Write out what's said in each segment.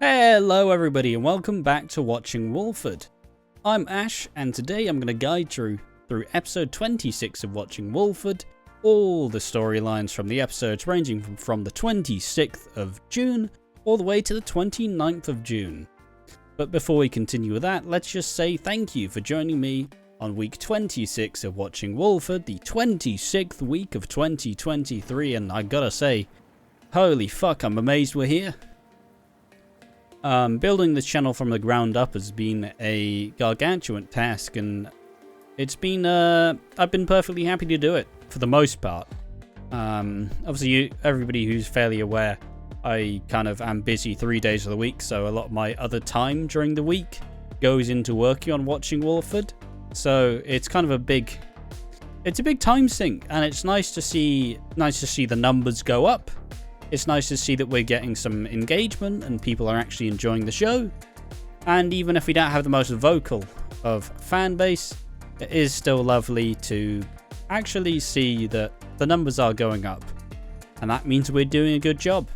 Hello everybody and welcome back to Watching Walford. I'm Ash and today I'm going to guide you through episode 26 of Watching Walford, all the storylines from the episodes ranging from the 26th of June all the way to the 29th of June. But before we continue with that, let's just say thank you for joining me on week 26 of Watching Walford, the 26th week of 2023, and I gotta say, holy fuck, I'm amazed we're here. Building this channel from the ground up has been a gargantuan task, and it's been, I've been perfectly happy to do it, for the most part. Obviously, everybody who's fairly aware, I kind of am busy 3 days of the week, so a lot of my other time during the week goes into working on Watching Walford. So it's kind of a big time sink, and it's nice to see the numbers go up. It's nice to see that we're getting some engagement and people are actually enjoying the show. And even if we don't have the most vocal of fan base, it is still lovely to actually see that the numbers are going up. And that means we're doing a good job.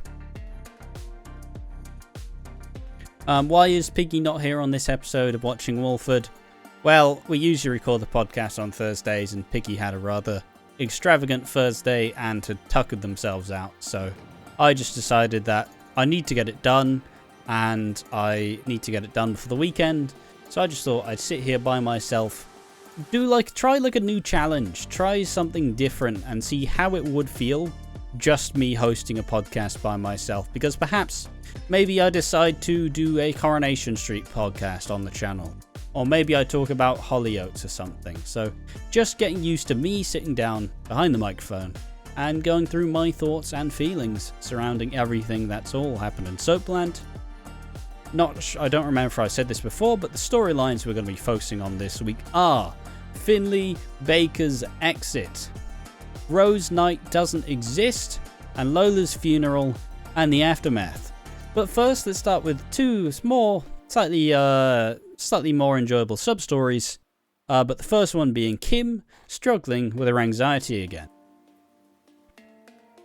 Why is Piggy not here on this episode of Watching Walford? Well, we usually record the podcast on Thursdays, and Piggy had a rather extravagant Thursday and had tuckered themselves out, so I just decided that I need to get it done, and I need to get it done for the weekend. So I just thought I'd sit here by myself, try a new challenge, try something different, and see how it would feel just me hosting a podcast by myself. Because perhaps, maybe I decide to do a Coronation Street podcast on the channel, or maybe I talk about Hollyoaks or something. So just getting used to me sitting down behind the microphone and going through my thoughts and feelings surrounding everything that's all happened in Soapland. I don't remember if I said this before, but the storylines we're going to be focusing on this week are Finlay Baker's exit, Rose Night doesn't exist, and Lola's funeral and the aftermath. But first, let's start with two small, slightly more enjoyable sub-stories, but the first one being Kim struggling with her anxiety again.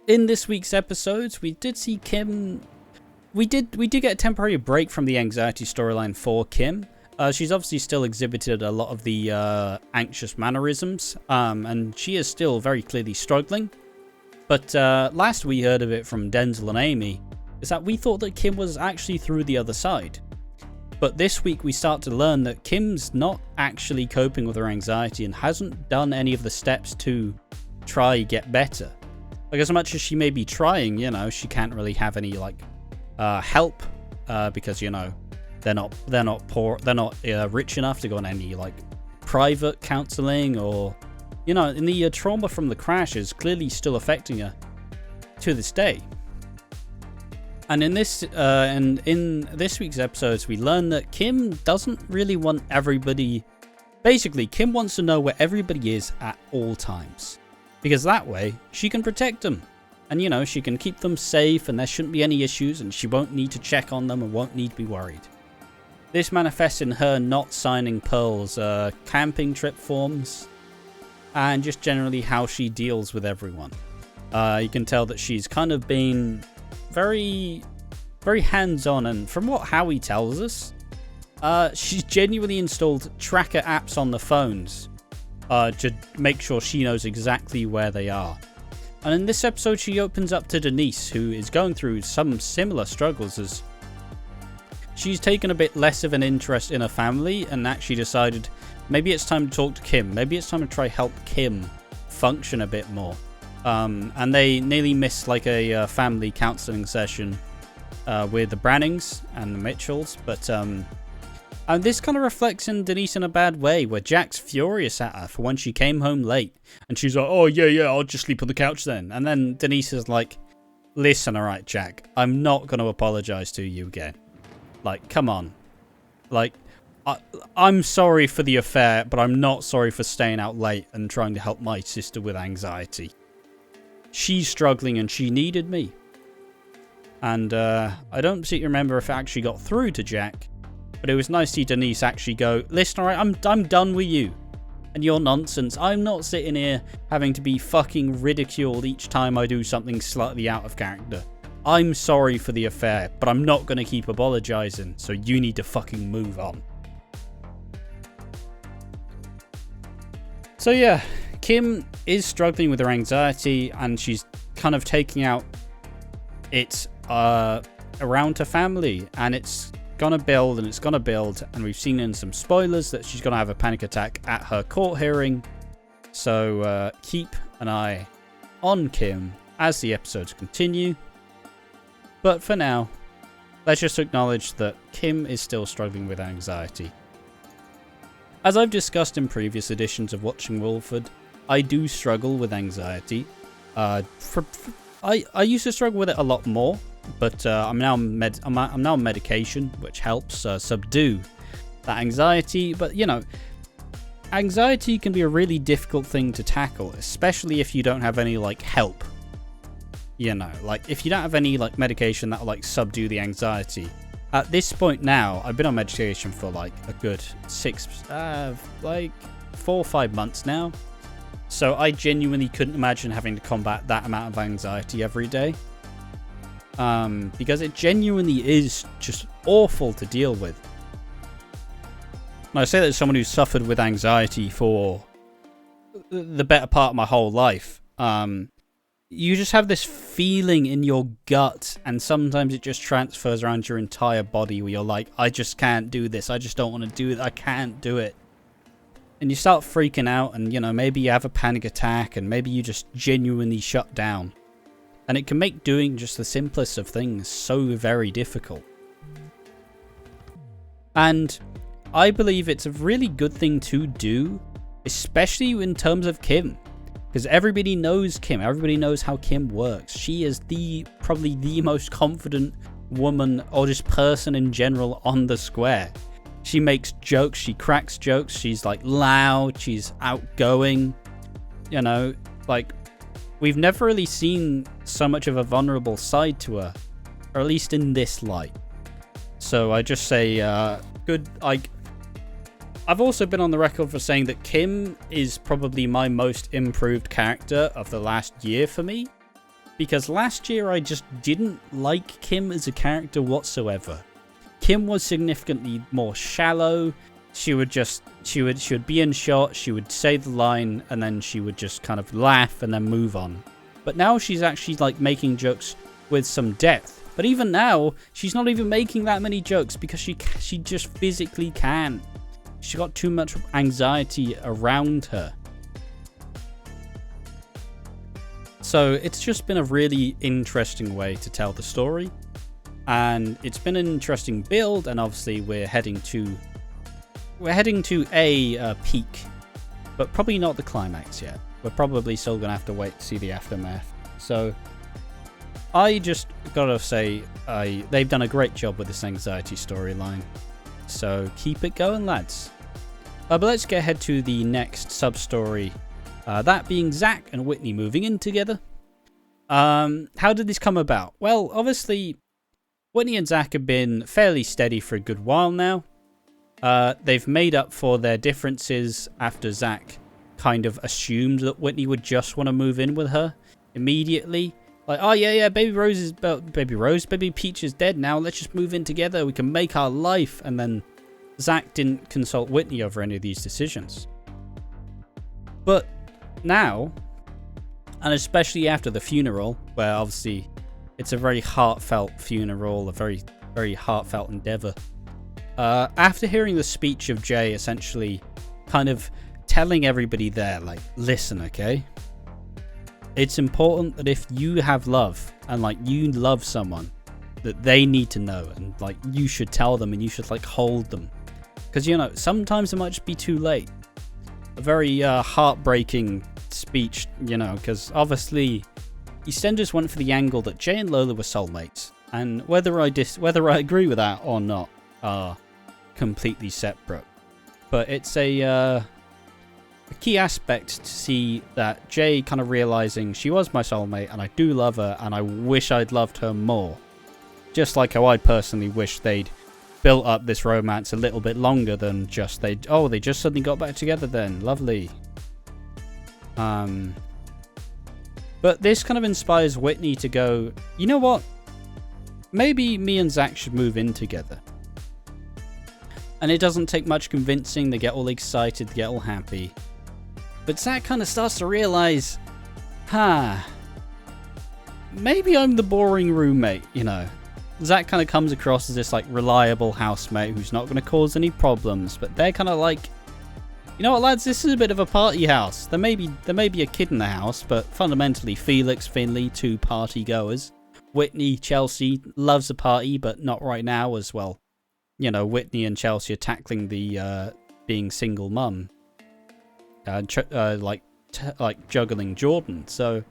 In this week's episodes, we did see Kim. We did get a temporary break from the anxiety storyline for Kim. She's obviously still exhibited a lot of the anxious mannerisms, and she is still very clearly struggling. But last we heard of it from Denzel and Amy, is that we thought that Kim was actually through the other side. But this week we start to learn that Kim's not actually coping with her anxiety and hasn't done any of the steps to try get better. Like, as much as she may be trying, she can't really have any help because they're not rich enough to go on any private counselling, or in the trauma from the crash is clearly still affecting her to this day. And in this week's episodes, we learn that Kim doesn't really want everybody. Basically, Kim wants to know where everybody is at all times, because that way she can protect them, and she can keep them safe, and there shouldn't be any issues, and she won't need to check on them and won't need to be worried. This manifests in her not signing Pearl's camping trip forms, and just generally how she deals with everyone. You can tell that she's kind of been very, very hands-on, and from what Howie tells us, she's genuinely installed tracker apps on the phones to make sure she knows exactly where they are. And in this episode, she opens up to Denise, who is going through some similar struggles, as she's taken a bit less of an interest in her family and actually decided maybe it's time to talk to Kim. Maybe it's time to try help Kim function a bit more. And they nearly missed a family counselling session with the Brannings and the Mitchells, but and this kind of reflects in Denise in a bad way, where Jack's furious at her for when she came home late, and she's like, oh yeah, I'll just sleep on the couch then. And then Denise is like, listen, alright Jack, I'm not going to apologise to you again. Come on. I'm sorry for the affair, but I'm not sorry for staying out late and trying to help my sister with anxiety. She's struggling and she needed me. And I don't particularly remember if it actually got through to Jack, but it was nice to see Denise actually go, listen, alright, I'm done with you and your nonsense. I'm not sitting here having to be fucking ridiculed each time I do something slightly out of character. I'm sorry for the affair, but I'm not going to keep apologizing, so you need to fucking move on. So yeah, Kim is struggling with her anxiety, and she's kind of taking out it around her family, and it's gonna build and it's gonna build, and we've seen in some spoilers that she's gonna have a panic attack at her court hearing. So keep an eye on Kim as the episodes continue. But for now, let's just acknowledge that Kim is still struggling with anxiety. As I've discussed in previous editions of Watching Walford, I do struggle with anxiety. I used to struggle with it a lot more, but I'm now on medication, which helps subdue that anxiety. But you know, anxiety can be a really difficult thing to tackle, especially if you don't have any like help. You know, like if you don't have any like medication that will like subdue the anxiety. At this point now, I've been on medication for like a good 4 or 5 months now. So I genuinely couldn't imagine having to combat that amount of anxiety every day. Because it genuinely is just awful to deal with. And I say that as someone who's suffered with anxiety for the better part of my whole life. You just have this feeling in your gut, and sometimes it just transfers around your entire body where you're like, I just can't do this. I just don't want to do it. I can't do it. And you start freaking out, and you know, maybe you have a panic attack, and maybe you just genuinely shut down. And it can make doing just the simplest of things so very difficult. And I believe it's a really good thing to do, especially in terms of Kim. Because everybody knows Kim. Everybody knows how Kim works. She is probably the most confident woman, or just person in general, on the square. She makes jokes. She cracks jokes. She's like loud. She's outgoing. You know, like we've never really seen so much of a vulnerable side to her, or at least in this light. So I just say, good. I've also been on the record for saying that Kim is probably my most improved character of the last year for me. Because last year I just didn't like Kim as a character whatsoever. Kim was significantly more shallow. She would be in shot, she would say the line, and then she would just kind of laugh and then move on. But now she's actually like making jokes with some depth. But even now, she's not even making that many jokes because she just physically can't. She got too much anxiety around her. So it's just been a really interesting way to tell the story. And it's been an interesting build, and obviously we're heading to a peak, but probably not the climax yet. We're probably still going to have to wait to see the aftermath. So I just gotta say, they've done a great job with this anxiety storyline. So keep it going, lads. But let's get ahead to the next sub-story. That being Zack and Whitney moving in together. How did this come about? Well, obviously, Whitney and Zack have been fairly steady for a good while now. They've made up for their differences after Zack kind of assumed that Whitney would just want to move in with her immediately. Like, oh yeah, baby Peach is dead now. Let's just move in together. We can make our life. And then Zack didn't consult Whitney over any of these decisions. But now, and especially after the funeral, where obviously it's a very heartfelt funeral, a very, very heartfelt endeavor. After hearing the speech of Jay, essentially kind of telling everybody there, like, listen, okay? It's important that if you have love and like you love someone, that they need to know, and like you should tell them, and you should like hold them, because you know sometimes it might just be too late. A very heartbreaking speech, you know, because obviously EastEnders went for the angle that Jay and Lola were soulmates, and whether I agree with that or not are completely separate. But it's a key aspect to see that Jay kind of realizing she was my soulmate and I do love her and I wish I'd loved her more. Just like how I personally wish they'd built up this romance a little bit longer than just they just suddenly got back together then. Lovely. But this kind of inspires Whitney to go, you know what? maybe me and Zack should move in together. And it doesn't take much convincing. They get all excited, they get all happy. But Zack kind of starts to realize, maybe I'm the boring roommate, you know. Zack kind of comes across as this like reliable housemate who's not going to cause any problems, but they're kind of like, you know what, lads, this is a bit of a party house. There may be a kid in the house, but fundamentally Felix, Finlay, two party goers. Whitney, Chelsea loves a party, but not right now as well. You know, Whitney and Chelsea are tackling the being single mum, like juggling Jordan. So,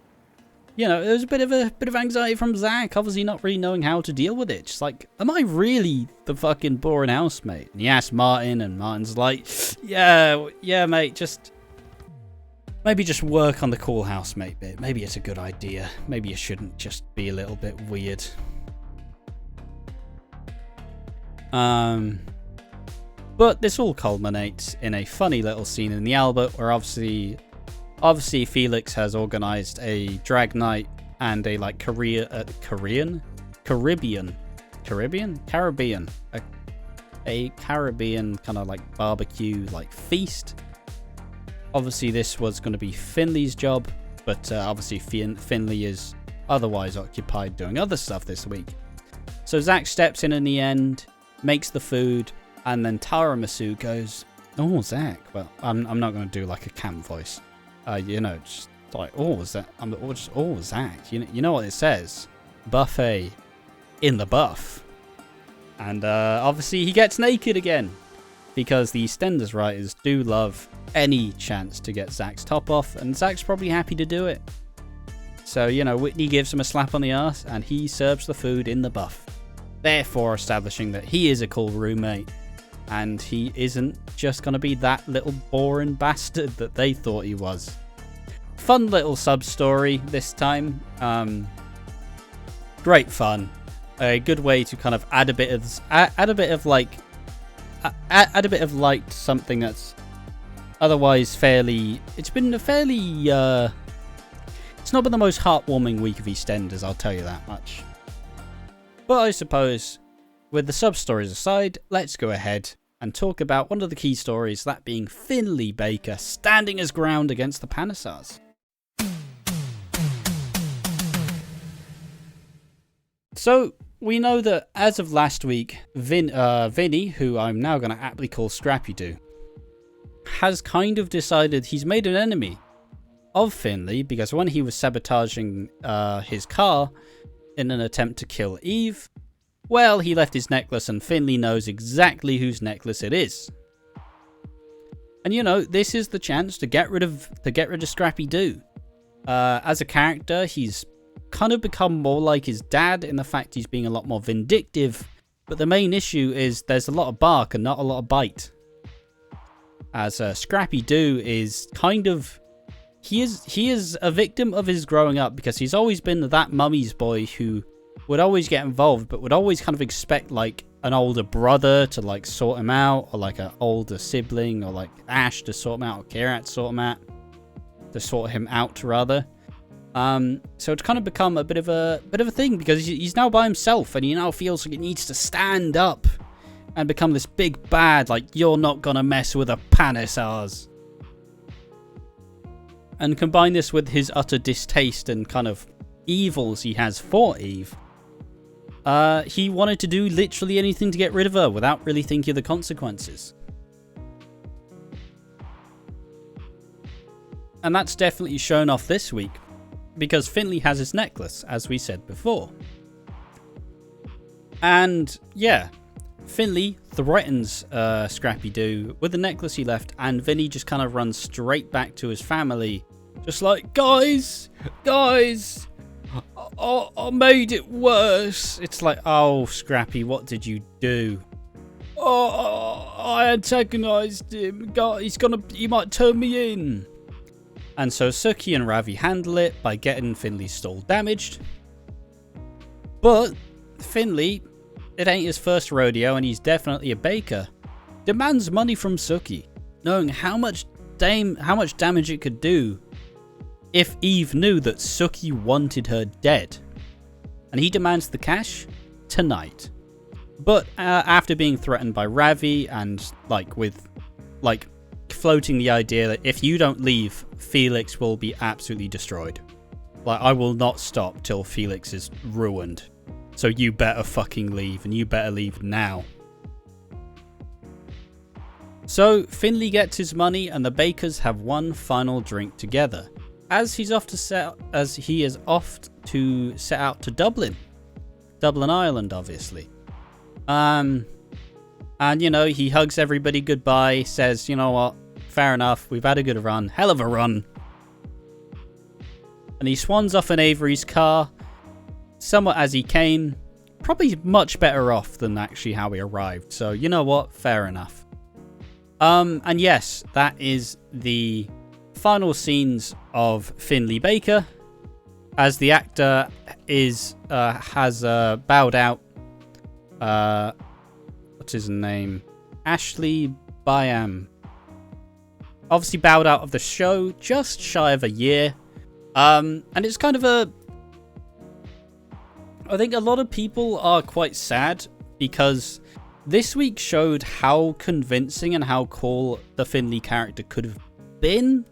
you know, there's a bit of anxiety from Zack, obviously not really knowing how to deal with it. Just like, am I really the fucking boring housemate? And he asks Martin, and Martin's like, yeah, mate, maybe just work on the cool housemate bit. Maybe it's a good idea. Maybe you shouldn't just be a little bit weird. But this all culminates in a funny little scene in the Albert where obviously Felix has organized a drag night and a like Caribbean, a Caribbean kind of like barbecue like feast. Obviously this was going to be Finlay's job, but obviously Finlay is otherwise occupied doing other stuff this week. So Zack steps in the end, makes the food, and then Tiramisu goes, "Oh, Zack." Well, I'm not going to do like a cam voice. You know, just like, "Oh, Zack." "Oh, Zack." You know what it says? Buffet in the buff. And obviously he gets naked again, because the EastEnders writers do love any chance to get Zack's top off, and Zack's probably happy to do it. So, you know, Whitney gives him a slap on the arse, and he serves the food in the buff, therefore establishing that he is a cool roommate, and he isn't just going to be that little boring bastard that they thought he was. Fun little sub-story this time. Great fun. A good way to kind of add a bit of light to something that's otherwise fairly... It's been a fairly... it's not been the most heartwarming week of EastEnders, I'll tell you that much. But I suppose, with the sub-stories aside, let's go ahead and talk about one of the key stories, that being Finlay Baker standing his ground against the Panissars. So, we know that as of last week, Vinny, who I'm now going to aptly call Scrappy Doo, has kind of decided he's made an enemy of Finlay, because when he was sabotaging his car in an attempt to kill Eve, well, he left his necklace, and Finlay knows exactly whose necklace it is. And you know, this is the chance to get rid of Scrappy Doo. As a character, he's kind of become more like his dad in the fact he's being a lot more vindictive, but the main issue is there's a lot of bark and not a lot of bite. As Scrappy Doo is kind of... He is a victim of his growing up, because he's always been that mummy's boy who would always get involved, but would always kind of expect like an older brother to like sort him out, or like an older sibling, or like Ash to sort him out, or Kira to sort him out rather. So it's kind of become a bit of a thing, because he's now by himself, and he now feels like he needs to stand up and become this big bad, like, you're not gonna mess with the Panissars. And combine this with his utter distaste and kind of evils he has for Eve. He wanted to do literally anything to get rid of her without really thinking of the consequences. And that's definitely shown off this week, because Finlay has his necklace, as we said before. And yeah, Finlay threatens Scrappy Doo with the necklace he left, and Vinny just kind of runs straight back to his family, just like, guys, I made it worse. It's like, oh, Scrappy, what did you do? Oh, I antagonized him. God, he might turn me in. And so Suki and Ravi handle it by getting Finlay's stall damaged. But Finlay, it ain't his first rodeo, and he's definitely a baker, demands money from Suki, knowing how much damage it could do if Eve knew that Suki wanted her dead. And he demands the cash, tonight. But after being threatened by Ravi and floating the idea that if you don't leave, Felix will be absolutely destroyed. Like, I will not stop till Felix is ruined. So you better fucking leave, and you better leave now. So Finlay gets his money, and the Bakers have one final drink together, as he is off to set out to Dublin, Ireland, obviously. And you know, he hugs everybody goodbye, says, you know what, fair enough, we've had a good run, hell of a run. And he swans off in Avery's car, somewhat as he came, probably much better off than actually how he arrived. So, you know what, fair enough. And yes, that is the final scenes of Finlay Baker, as the actor has bowed out. What's his name? Ashley Byam. Obviously bowed out of the show just shy of a year. And it's kind of I think a lot of people are quite sad because this week showed how convincing and how cool the Finlay character could have been.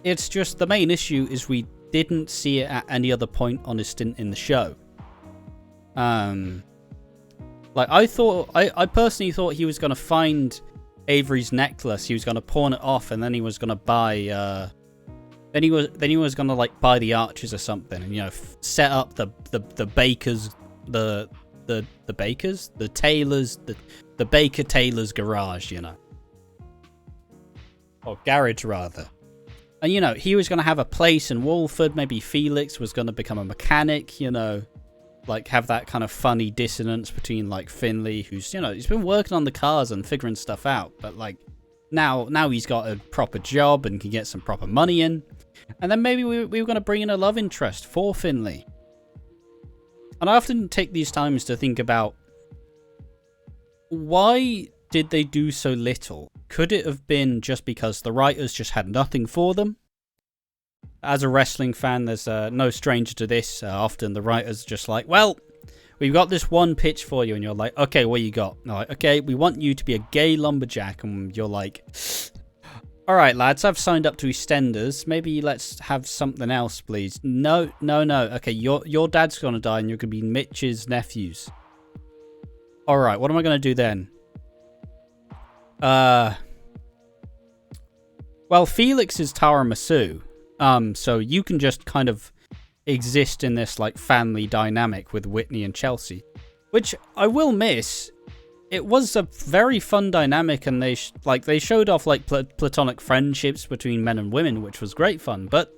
It's just the main issue is we didn't see it at any other point on his stint in the show. Like, I personally thought he was going to find Avery's necklace, he was going to pawn it off, and then he was going to buy, then he was going to, like, buy the arches or something, and, you know, set up the bakers, the bakers? The tailors, the Baker Taylor's garage, you know. Or garage, rather. And, you know, he was going to have a place in Walford, maybe Felix was going to become a mechanic, you know. Like, have that kind of funny dissonance between, like, Finlay, who's, you know, he's been working on the cars and figuring stuff out. But, like, now he's got a proper job and can get some proper money in. And then maybe we were going to bring in a love interest for Finlay. And I often take these times to think about, why did they do so little? Could it have been just because the writers just had nothing for them? As a wrestling fan, there's no stranger to this. Often the writers are just like, well, we've got this one pitch for you. And you're like, okay, what you got? And they're like, okay, we want you to be a gay lumberjack. And you're like, all right, lads, I've signed up to EastEnders. Maybe let's have something else, please. No. Okay, your dad's going to die and you're going to be Mitch's nephews. All right, what am I going to do then? Well, Felix is Tara Masu. So you can just kind of exist in this, like, family dynamic with Whitney and Chelsea, which I will miss. It was a very fun dynamic, and they showed off, like, platonic friendships between men and women, which was great fun. But,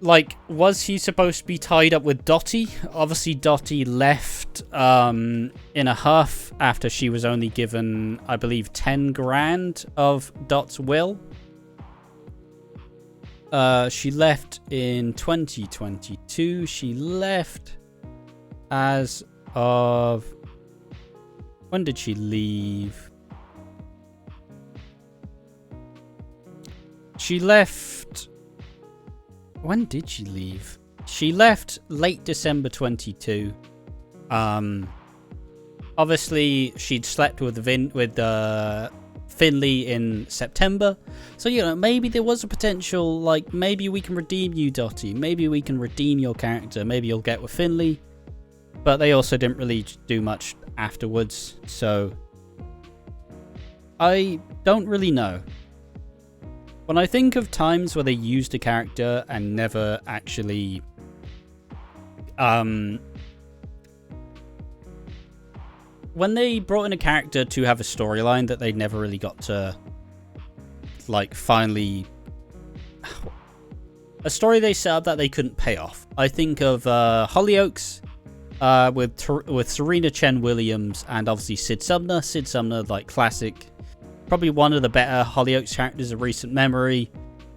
like, was he supposed to be tied up with Dottie? Obviously, Dottie left in a huff after she was only given, I believe, 10 grand of Dot's will. She left in 2022. She left as of... When did she leave? She left... When did she leave? She left late December 22. Obviously, she'd slept with Finlay in September. So, you know, maybe there was a potential, like, maybe we can redeem you, Dottie. Maybe we can redeem your character. Maybe you'll get with Finlay. But they also didn't really do much afterwards. So, I don't really know. When I think of times where they used a character and never actually... when they brought in a character to have a storyline that they never really got to, like, finally... a story they set up that they couldn't pay off. I think of Hollyoaks with Serena Chen Williams and obviously Sid Sumner. Sid Sumner, like, classic... Probably one of the better Hollyoaks characters of recent memory.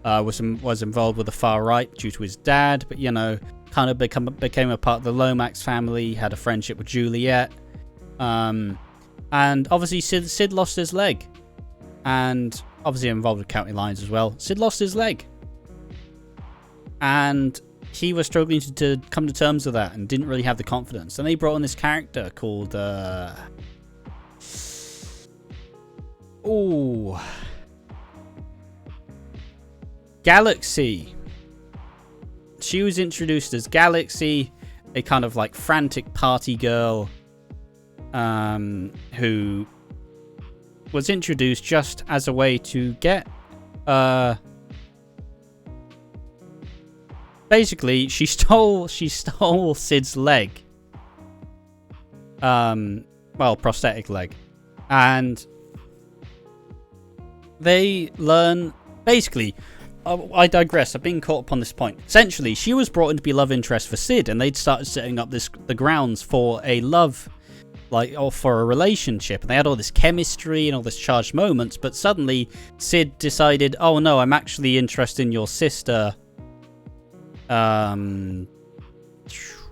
Was involved with the far right due to his dad, but, you know, kind of became a part of the Lomax family, had a friendship with Juliet. And obviously Sid lost his leg. And obviously involved with County Lines as well. Sid lost his leg. And he was struggling to come to terms with that and didn't really have the confidence. And they brought in this character called Galaxy. She was introduced as Galaxy, a kind of like frantic party girl who was introduced just as a way to get basically she stole Sid's leg, well, prosthetic leg, and they learn basically. I digress. I've been caught up on this point. Essentially, she was brought in to be love interest for Sid, and they'd started setting up the grounds for a love, or for a relationship. And they had all this chemistry and all this charged moments. But suddenly, Sid decided, "Oh no, I'm actually interested in your sister,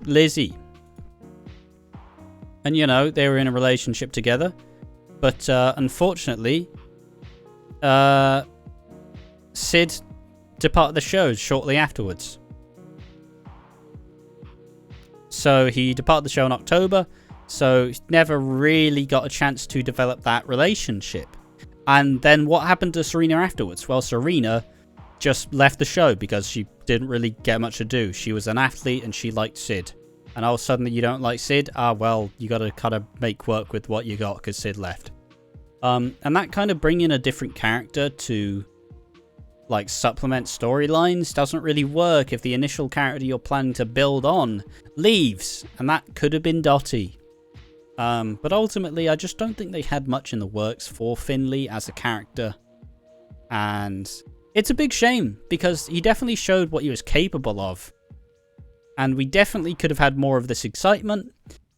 Lizzie." And they were in a relationship together, but unfortunately, Sid departed the show shortly afterwards. So he departed the show in October, so he never really got a chance to develop that relationship. And then what happened to Serena afterwards? Well, Serena just left the show because she didn't really get much to do. She was an athlete and she liked Sid. And all of a sudden you don't like Sid? Well, you got to kind of make work with what you got because Sid left. And that kind of bringing a different character to supplement storylines doesn't really work if the initial character you're planning to build on leaves, and that could have been Dottie. But ultimately, I just don't think they had much in the works for Finlay as a character, and it's a big shame because he definitely showed what he was capable of, and we definitely could have had more of this excitement.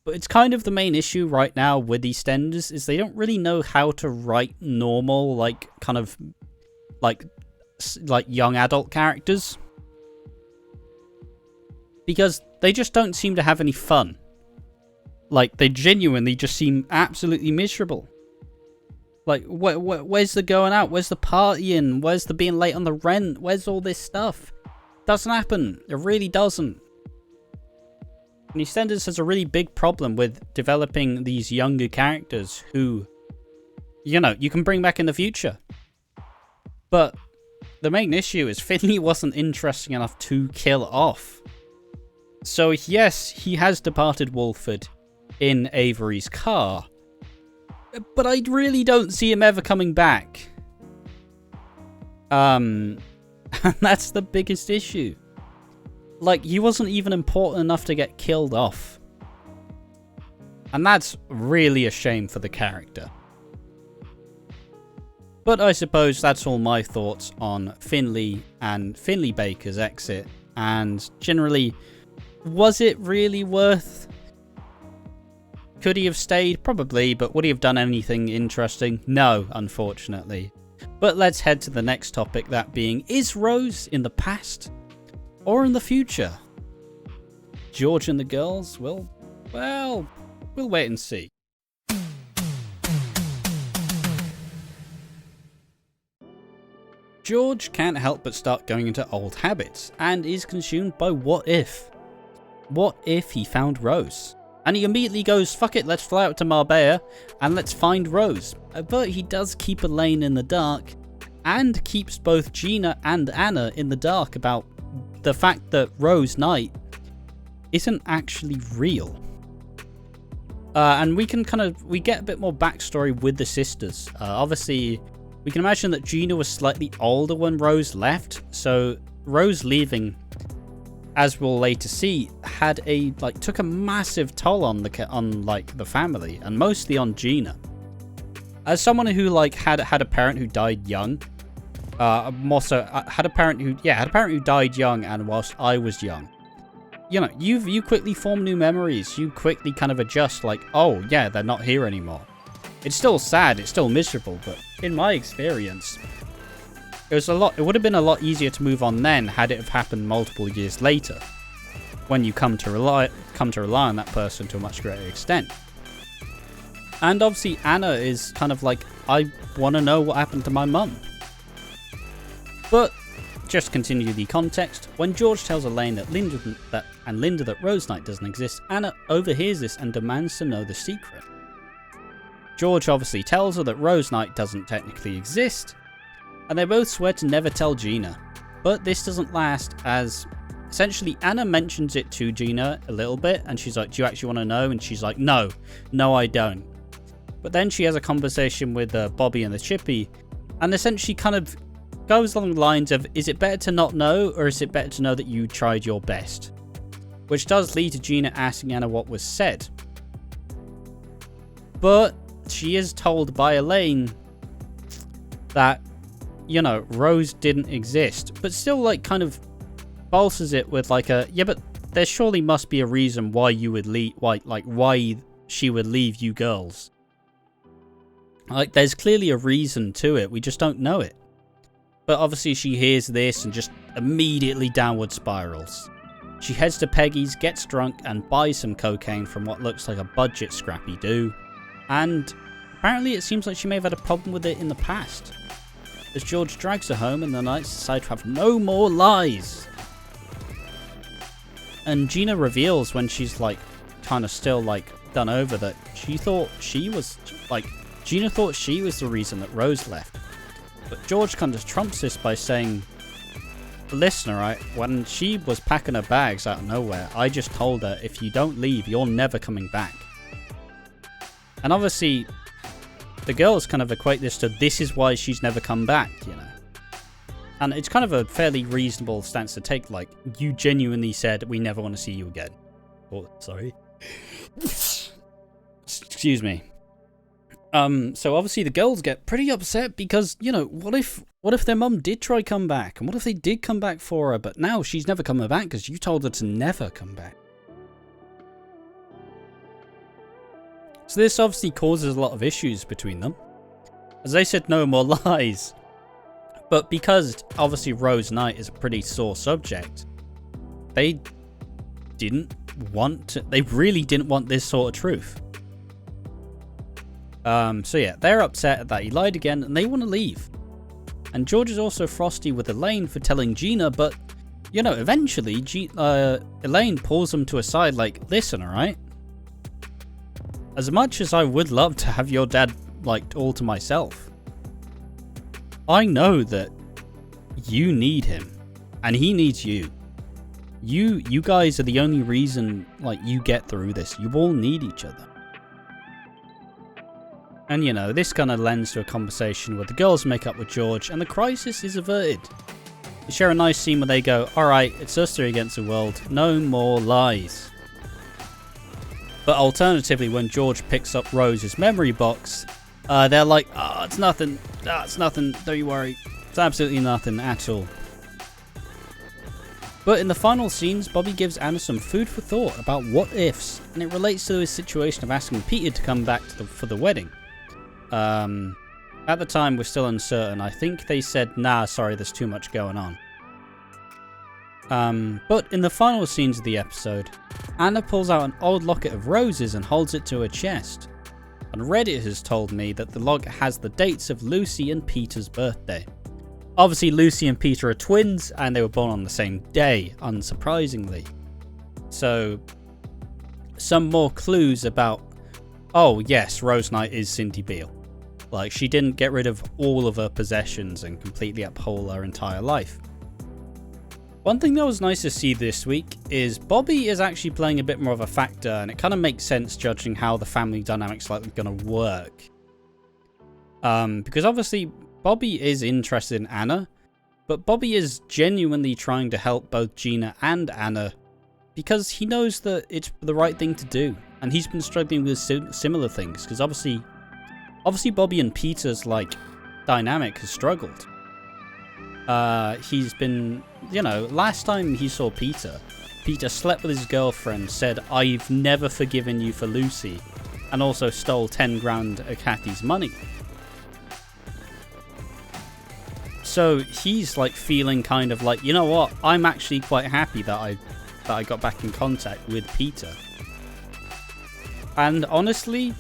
But it's kind of the main issue right now with EastEnders is they don't really know how to write normal, kind of young adult characters, because they just don't seem to have any fun. They genuinely just seem absolutely miserable. Where's the going out? Where's the partying? Where's the being late on the rent? Where's all this stuff? Doesn't happen. It really doesn't. And EastEnders has a really big problem with developing these younger characters who, you can bring back in the future. But the main issue is Finlay wasn't interesting enough to kill off. So yes, he has departed Walford in Avery's car, but I really don't see him ever coming back. And that's the biggest issue. He wasn't even important enough to get killed off. And that's really a shame for the character. But I suppose that's all my thoughts on Finlay and Finlay Baker's exit. And generally, was it really worth? Could he have stayed? Probably, but would he have done anything interesting? No, unfortunately. But let's head to the next topic, that being, is Rose in the past or in the future? George and the girls? Well, we'll wait and see. George can't help but start going into old habits and is consumed by what if. What if he found Rose? And he immediately goes, fuck it, let's fly out to Marbella and let's find Rose. But he does keep Elaine in the dark and keeps both Gina and Anna in the dark about the fact that Rose Knight isn't actually real. And we get a bit more backstory with the sisters. Obviously, we can imagine that Gina was slightly older when Rose left, so Rose leaving, as we'll later see, had took a massive toll on the family, and mostly on Gina. As someone who had a parent who died young, had a parent who died young, and whilst I was young, you quickly form new memories. You quickly kind of adjust, oh yeah, they're not here anymore. It's still sad, it's still miserable, but in my experience, it would have been a lot easier to move on then had it have happened multiple years later, when you come to rely on that person to a much greater extent. And obviously Anna is kind of I want to know what happened to my mum. But just to continue the context, when George tells Elaine that Linda that Rose Knight doesn't exist, Anna overhears this and demands to know the secret. George obviously tells her that Rose Knight doesn't technically exist, and they both swear to never tell Gina. But this doesn't last, as essentially Anna mentions it to Gina a little bit, and she's like, do you actually want to know? And she's like, no I don't. But then she has a conversation with Bobby and the Chippy, and essentially kind of goes along the lines of, is it better to not know, or is it better to know that you tried your best? Which does lead to Gina asking Anna what was said. But she is told by Elaine that, you know, Rose didn't exist, but still like kind of bolsters it with like a, yeah, but there surely must be a reason why you would leave, why she would leave you girls. Like, there's clearly a reason to it, we just don't know it. But obviously she hears this and just immediately downward spirals. She heads to Peggy's, gets drunk, and buys some cocaine from what looks like a budget Scrappy-Doo. And apparently it seems like she may have had a problem with it in the past. As George drags her home and the Knights decide to have no more lies. And Gina reveals when she's like kind of still like done over that she thought she was like, Gina thought she was the reason that Rose left. But George kind of trumps this by saying, listen, alright, when she was packing her bags out of nowhere, I just told her, if you don't leave, you're never coming back. And obviously, the girls kind of equate this to, this is why she's never come back, you know. And it's kind of a fairly reasonable stance to take, like, you genuinely said, we never want to see you again. Oh, sorry. Excuse me. So obviously the girls get pretty upset because, you know, what if their mum did try come back? And what if they did come back for her, but now she's never coming back because you told her to never come back? So this obviously causes a lot of issues between them. As they said, no more lies. But because obviously Rose Knight is a pretty sore subject, they really didn't want this sort of truth. So yeah, they're upset that he lied again and they want to leave. And George is also frosty with Elaine for telling Gina, but, you know, eventually Elaine pulls them to a side like, listen, alright? As much as I would love to have your dad, like, all to myself, I know that you need him, and he needs you. You guys are the only reason, like, you get through this. You all need each other. And, you know, this kind of lends to a conversation where the girls make up with George, and the crisis is averted. They share a nice scene where they go, alright, it's us three against the world, no more lies. But alternatively, when George picks up Rose's memory box, they're like, oh, it's nothing, don't you worry. It's absolutely nothing at all. But in the final scenes, Bobby gives Anna some food for thought about what ifs, and it relates to his situation of asking Peter to come back for the wedding. At the time, we're still uncertain. I think they said, nah, sorry, there's too much going on. But in the final scenes of the episode, Anna pulls out an old locket of roses and holds it to her chest. And Reddit has told me that the log has the dates of Lucy and Peter's birthday. Obviously, Lucy and Peter are twins, and they were born on the same day, unsurprisingly. So, some more clues about, oh yes, Rose Knight is Cindy Beale. Like, she didn't get rid of all of her possessions and completely uphold her entire life. One thing that was nice to see this week is Bobby is actually playing a bit more of a factor, and it kind of makes sense judging how the family dynamic's likely going to work. Because obviously Bobby is interested in Anna, but Bobby is genuinely trying to help both Gina and Anna because he knows that it's the right thing to do, and he's been struggling with similar things because obviously Bobby and Peter's like dynamic has struggled. He's been, you know, last time he saw Peter slept with his girlfriend, said, I've never forgiven you for Lucy, and also stole 10 grand of Kathy's money. So he's like feeling kind of like, you know what, I'm actually quite happy that I got back in contact with Peter. And honestly,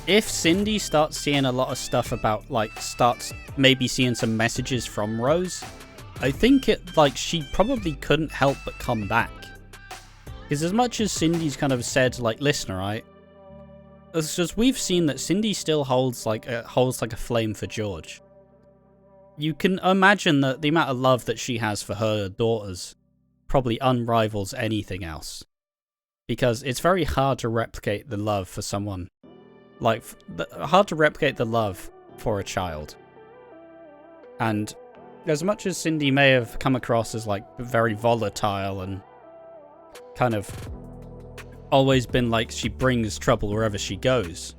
if Cindy starts seeing a lot of stuff about, like, starts maybe seeing some messages from Rose, I think she probably couldn't help but come back. Because as much as Cindy's kind of said, like, listen, right? As we've seen that Cindy still holds like a flame for George. You can imagine that the amount of love that she has for her daughters probably unrivals anything else. Because it's very hard to replicate the love for someone. Like, hard to replicate the love for a child. And as much as Cindy may have come across as, like, very volatile and kind of always been like she brings trouble wherever she goes,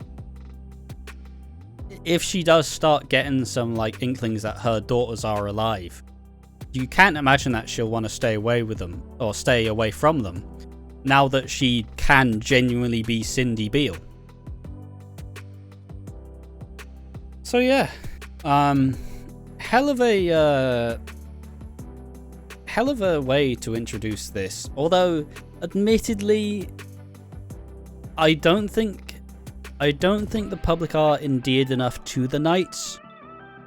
if she does start getting some, like, inklings that her daughters are alive, you can't imagine that she'll want to stay away with them, or stay away from them, now that she can genuinely be Cindy Beale. So yeah, hell of a way to introduce this. Although, admittedly, I don't think the public are endeared enough to the Knights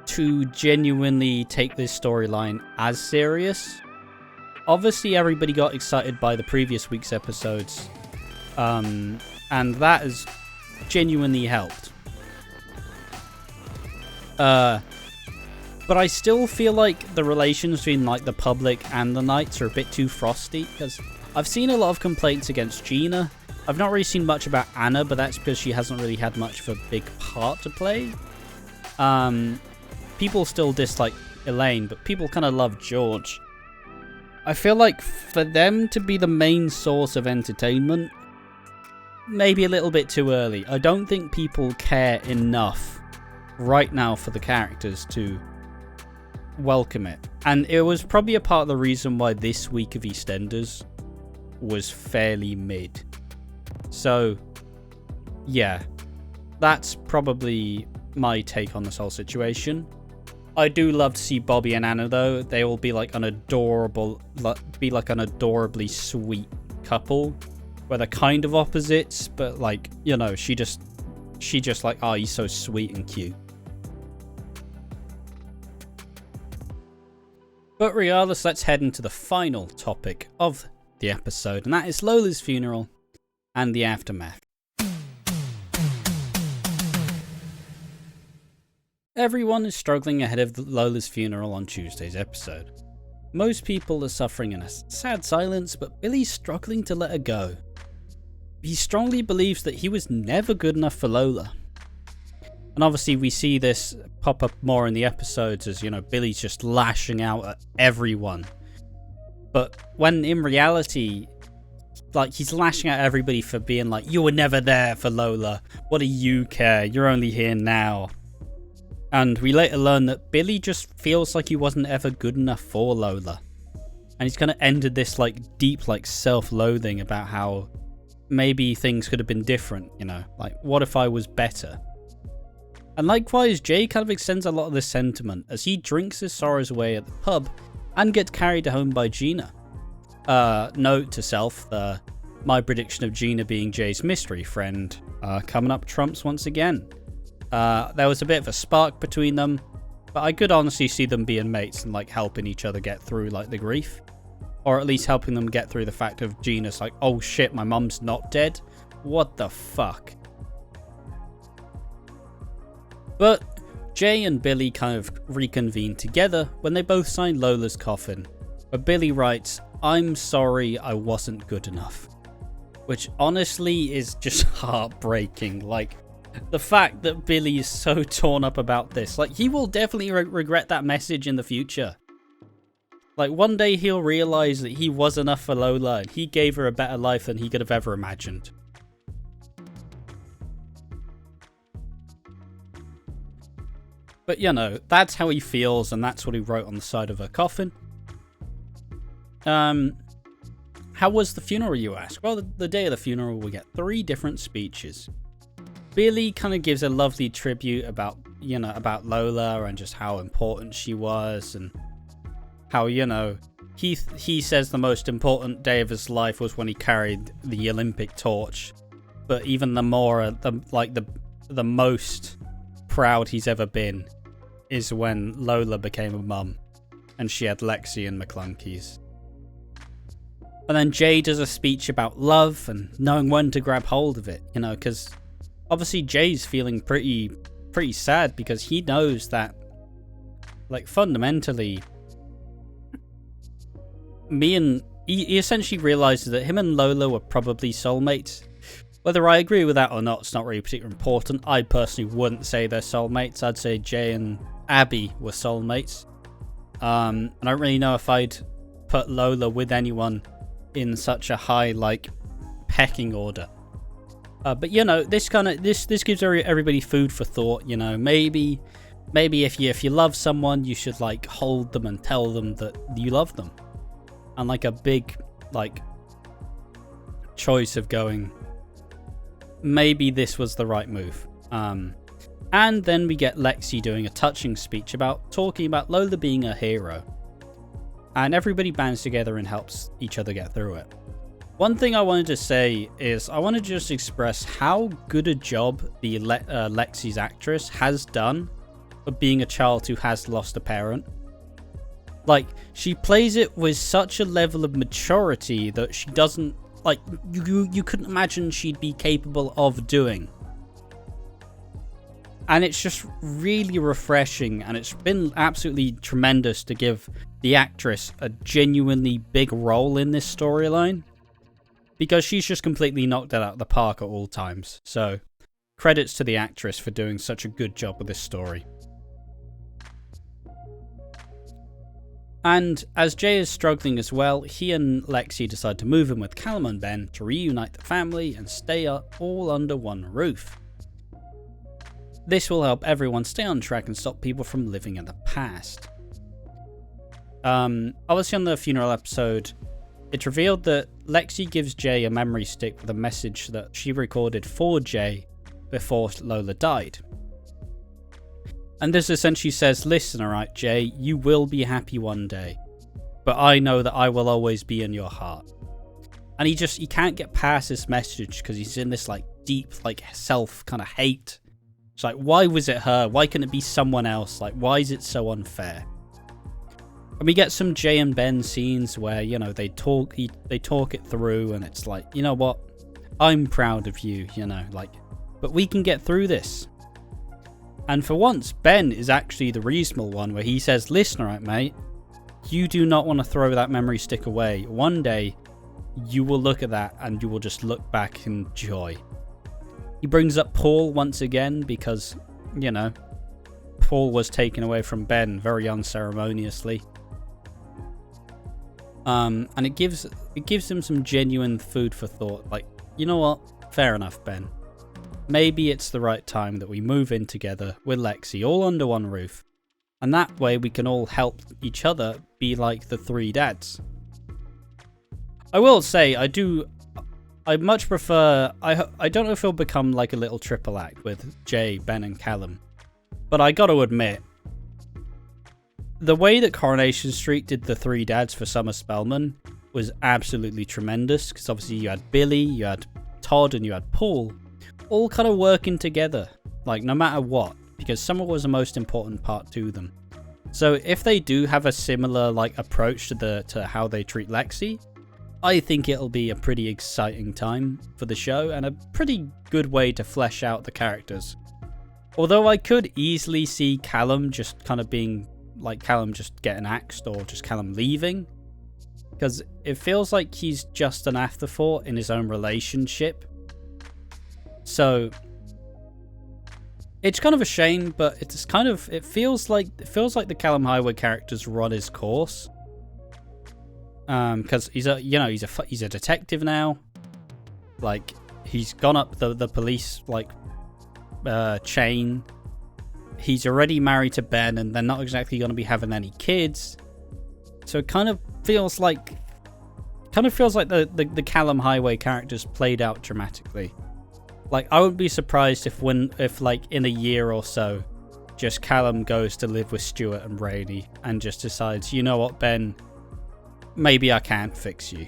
to genuinely take this storyline as serious. Obviously, everybody got excited by the previous week's episodes, and that has genuinely helped. But I still feel like the relations between, like, the public and the Knights are a bit too frosty, because I've seen a lot of complaints against Gina. I've not really seen much about Anna, but that's because she hasn't really had much of a big part to play. People still dislike Elaine, but people kind of love George. I feel like for them to be the main source of entertainment, maybe a little bit too early. I don't think people care enough right now for the characters to welcome it. And it was probably a part of the reason why this week of EastEnders was fairly mid. So, yeah, that's probably my take on this whole situation. I do love to see Bobby and Anna, though. They will be like an adorably sweet couple, where they're kind of opposites, but, like, you know, she just like, oh, he's so sweet and cute. But regardless, let's head into the final topic of the episode, and that is Lola's funeral and the aftermath. Everyone is struggling ahead of Lola's funeral on Tuesday's episode. Most people are suffering in a sad silence, but Billy's struggling to let her go. He strongly believes that he was never good enough for Lola. And obviously we see this pop up more in the episodes as, you know, Billy's just lashing out at everyone. But when in reality, like, he's lashing at everybody for being like, you were never there for Lola. What do you care? You're only here now. And we later learn that Billy just feels like he wasn't ever good enough for Lola. And he's kind of ended this, like, deep, like, self-loathing about how maybe things could have been different, you know? Like, what if I was better? And likewise, Jay kind of extends a lot of this sentiment as he drinks his sorrows away at the pub and gets carried home by Gina. Note to self, my prediction of Gina being Jay's mystery friend coming up trumps once again. There was a bit of a spark between them, but I could honestly see them being mates and, like, helping each other get through, like, the grief. Or at least helping them get through the fact of Gina's like, oh shit, my mum's not dead? What the fuck? But Jay and Billy kind of reconvene together when they both sign Lola's coffin, where Billy writes, I'm sorry I wasn't good enough. Which honestly is just heartbreaking. Like, the fact that Billy is so torn up about this, like, he will definitely regret that message in the future. Like, one day he'll realize that he was enough for Lola and he gave her a better life than he could have ever imagined. But, you know, that's how he feels, and that's what he wrote on the side of her coffin. How was the funeral, you ask? Well, the day of the funeral, we get 3 different speeches. Billy kind of gives a lovely tribute about, you know, about Lola and just how important she was, and how, you know, he says the most important day of his life was when he carried the Olympic torch. But even the most proud he's ever been is when Lola became a mum. and she had Lexi and McClunky's. And then Jay does a speech about love and knowing when to grab hold of it, you know, because obviously Jay's feeling pretty sad because he knows that, like, fundamentally, he essentially realizes that him and Lola were probably soulmates. Whether I agree with that or not, it's not really particularly important. I personally wouldn't say they're soulmates. I'd say Jay and Abby were soulmates. I don't really know if I'd put Lola with anyone in such a high, like, pecking order. But you know, this gives everybody food for thought. You know, maybe if you love someone, you should, like, hold them and tell them that you love them. And, like, a big, like, choice of going, maybe this was the right move. And then we get Lexi doing a touching speech talking about Lola being a hero. And everybody bands together and helps each other get through it. One thing I wanted to say is I want to just express how good a job the Lexi's actress has done of being a child who has lost a parent. Like, she plays it with such a level of maturity that she doesn't, like, you couldn't imagine she'd be capable of doing. And it's just really refreshing, and it's been absolutely tremendous to give the actress a genuinely big role in this storyline, because she's just completely knocked it out of the park at all times. So, credits to the actress for doing such a good job with this story. And as Jay is struggling as well, he and Lexi decide to move in with Callum and Ben to reunite the family and stay all under one roof. This will help everyone stay on track and stop people from living in the past. Obviously on the funeral episode, it's revealed that Lexi gives Jay a memory stick with a message that she recorded for Jay before Lola died. And this essentially says, listen, alright Jay, you will be happy one day, but I know that I will always be in your heart. And he can't get past this message because he's in this, like, deep, like, self kind of hate. It's like, why was it her? Why couldn't it be someone else? Like, why is it so unfair? And we get some Jay and Ben scenes where, you know, they talk it through, and it's like, you know what? I'm proud of you, you know, like, but we can get through this. And for once, Ben is actually the reasonable one, where he says, listen, alright mate, you do not want to throw that memory stick away. One day, you will look at that and you will just look back in joy. He brings up Paul once again because, you know, Paul was taken away from Ben very unceremoniously. And it gives him some genuine food for thought. Like, you know what? Fair enough, Ben. Maybe it's the right time that we move in together with Lexi, all under one roof. And that way we can all help each other be like the three dads. I will say, I much prefer, I don't know if it'll become like a little triple act with Jay, Ben and Callum. But I gotta admit, the way that Coronation Street did the three dads for Summer Spellman was absolutely tremendous. Because obviously you had Billy, you had Todd and you had Paul, all kind of working together, like no matter what, because Summer was the most important part to them. So if they do have a similar, like, approach to how they treat Lexi, I think it'll be a pretty exciting time for the show and a pretty good way to flesh out the characters. Although I could easily see Callum just kind of being like Callum just getting axed, or just Callum leaving, because it feels like he's just an afterthought in his own relationship. So it's kind of a shame, but it feels like the Callum Highway character's run his course. Because he's a detective now. Like, he's gone up the police, like, chain. He's already married to Ben, and they're not exactly going to be having any kids. So it kind of feels like the Callum Highway character's played out dramatically. Like, I would be surprised if like in a year or so, just Callum goes to live with Stuart and Rainey and just decides, you know what, Ben, maybe I can't fix you.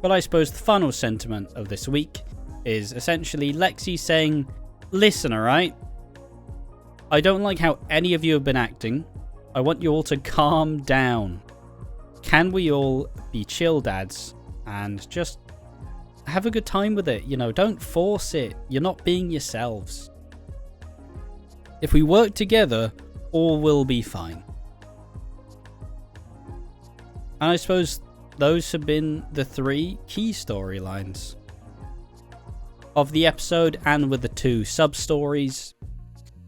But I suppose the final sentiment of this week is essentially Lexi saying, listen, alright? I don't like how any of you have been acting. I want you all to calm down. Can we all be chill dads and just have a good time with it? You know, don't force it. You're not being yourselves. If we work together, all will be fine. And I suppose those have been the 3 key storylines of the episode, and with the 2 sub-stories.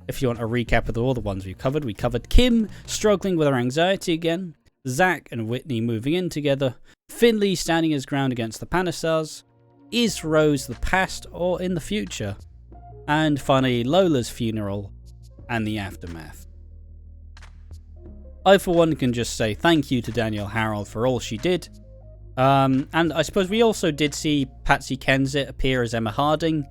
If you want a recap of all the ones we covered Kim struggling with her anxiety again, Zack and Whitney moving in together, Finlay standing his ground against the Panasars, is Rose the past or in the future, and finally Lola's funeral and the aftermath. I for one can just say thank you to Danielle Harold for all she did. And I suppose we also did see Patsy Kensit appear as Emma Harding.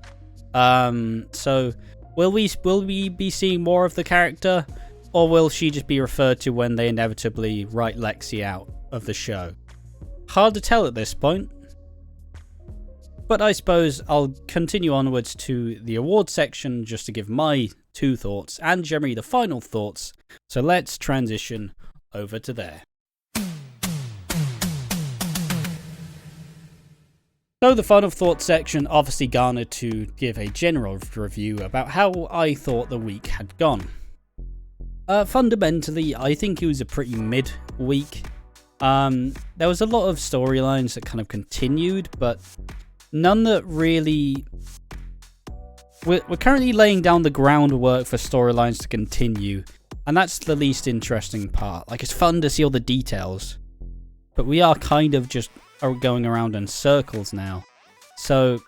So will we be seeing more of the character, or will she just be referred to when they inevitably write Lexi out of the show? Hard to tell at this point. But I suppose I'll continue onwards to the awards section just to give my 2 thoughts and generally the final thoughts. So let's transition over to there. So the final thoughts section obviously garnered to give a general review about how I thought the week had gone. Fundamentally, I think it was a pretty mid week. There was a lot of storylines that kind of continued, but none that really... We're currently laying down the groundwork for storylines to continue, and that's the least interesting part. Like, it's fun to see all the details, but we are kind of just going around in circles now. So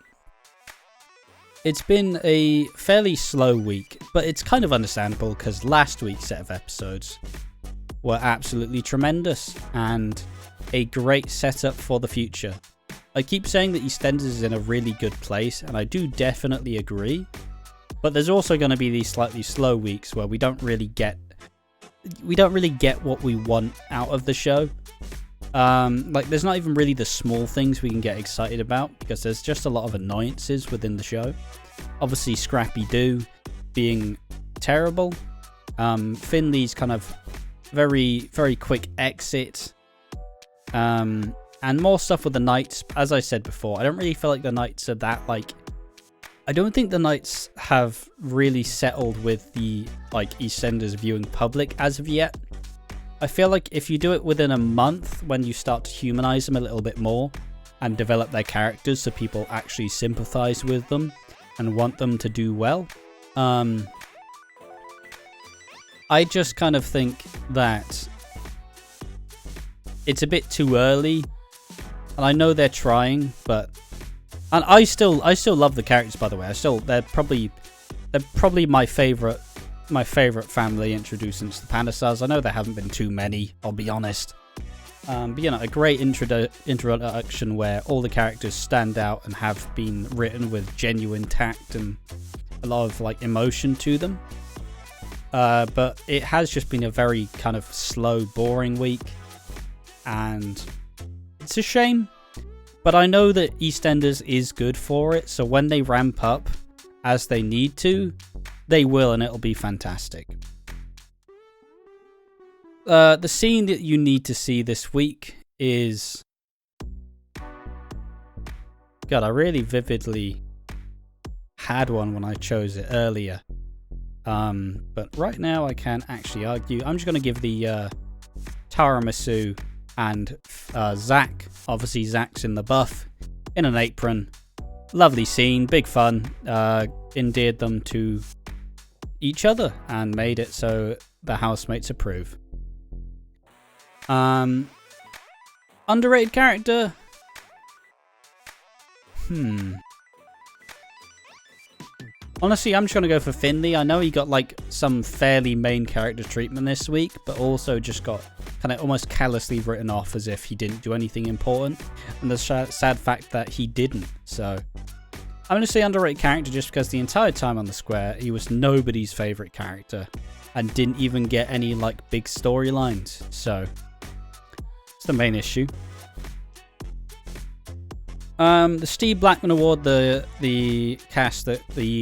it's been a fairly slow week, but it's kind of understandable because last week's set of episodes were absolutely tremendous and a great setup for the future. I keep saying that EastEnders is in a really good place, and I do definitely agree. But there's also going to be these slightly slow weeks where we don't really get what we want out of the show. Like, there's not even really the small things we can get excited about because there's just a lot of annoyances within the show. Obviously, Scrappy Doo being terrible. Finley's kind of very, very quick exit. And more stuff with the Knights. As I said before, I don't really feel like the Knights are that, like... I don't think the Knights have really settled with the, like, EastEnders viewing public as of yet. I feel like if you do it within a month, when you start to humanize them a little bit more and develop their characters so people actually sympathize with them and want them to do well, I just kind of think that it's a bit too early. And I know they're trying, but... And I still love the characters, by the way. They're probably my favourite family introduced since the Panasars. I know there haven't been too many, I'll be honest. But you know, a great introduction where all the characters stand out and have been written with genuine tact and a lot of, like, emotion to them. But it has just been a very kind of slow, boring week. And it's a shame, but I know that EastEnders is good for it, so when they ramp up as they need to, they will, and it'll be fantastic. The scene that you need to see this week is... God, I really vividly had one when I chose it earlier. But right now I can't actually argue. I'm just going to give the Tiramisu and Zack. Obviously, Zack's in the buff, in an apron. Lovely scene, big fun. Endeared them to each other and made it so the housemates approve. Underrated character? Honestly, I'm just going to go for Finlay. I know he got, like, some fairly main character treatment this week, but also just got kind of almost callously written off as if he didn't do anything important. And the sad fact that he didn't. So I'm going to say underrated character just because the entire time on the square, he was nobody's favourite character and didn't even get any, like, big storylines. So it's the main issue. The Steve Blackman Award, the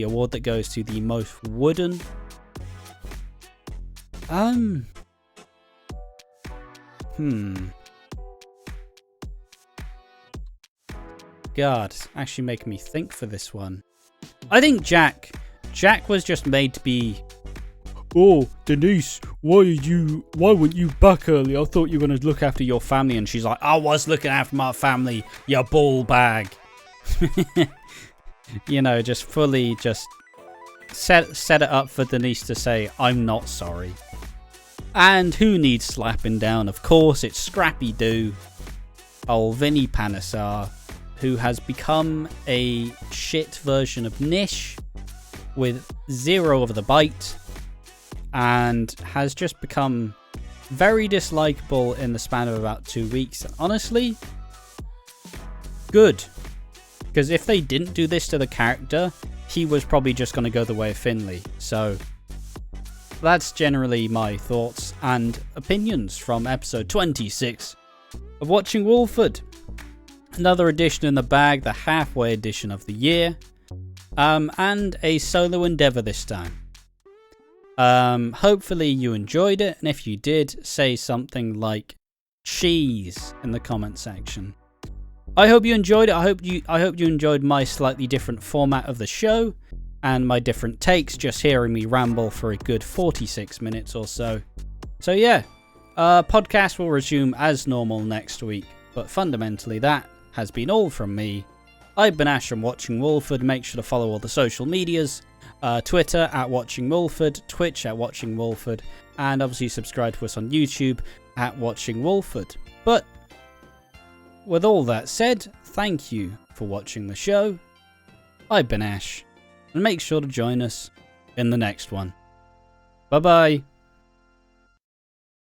award that goes to the most wooden. God, it's actually making me think for this one. I think Jack was just made to be, oh, Denise, why weren't you back early? I thought you were going to look after your family. And she's like, I was looking after my family, you ball bag. You know, just fully just set it up for Denise to say, I'm not sorry. And who needs slapping down? Of course, it's Scrappy Doo, old Vinny Panesar, who has become a shit version of Nish with 0 of the bite and has just become very dislikable in the span of about 2 weeks. Honestly, good. Because if they didn't do this to the character, he was probably just going to go the way of Finlay. So that's generally my thoughts and opinions from episode 26 of Watching Walford. Another edition in the bag, the halfway edition of the year, and a solo endeavour this time. Hopefully you enjoyed it, and if you did, say something like cheese in the comment section. I hope you enjoyed it. I hope you enjoyed my slightly different format of the show and my different takes, just hearing me ramble for a good 46 minutes or so. So yeah, podcast will resume as normal next week, but fundamentally that has been all from me. I've been Ash from Watching Walford. Make sure to follow all the social medias. Twitter at Watching Walford, Twitch at Watching Walford, and obviously subscribe to us on YouTube at Watching Walford. But with all that said, thank you for watching the show. I've been Ash, and make sure to join us in the next one. Bye bye.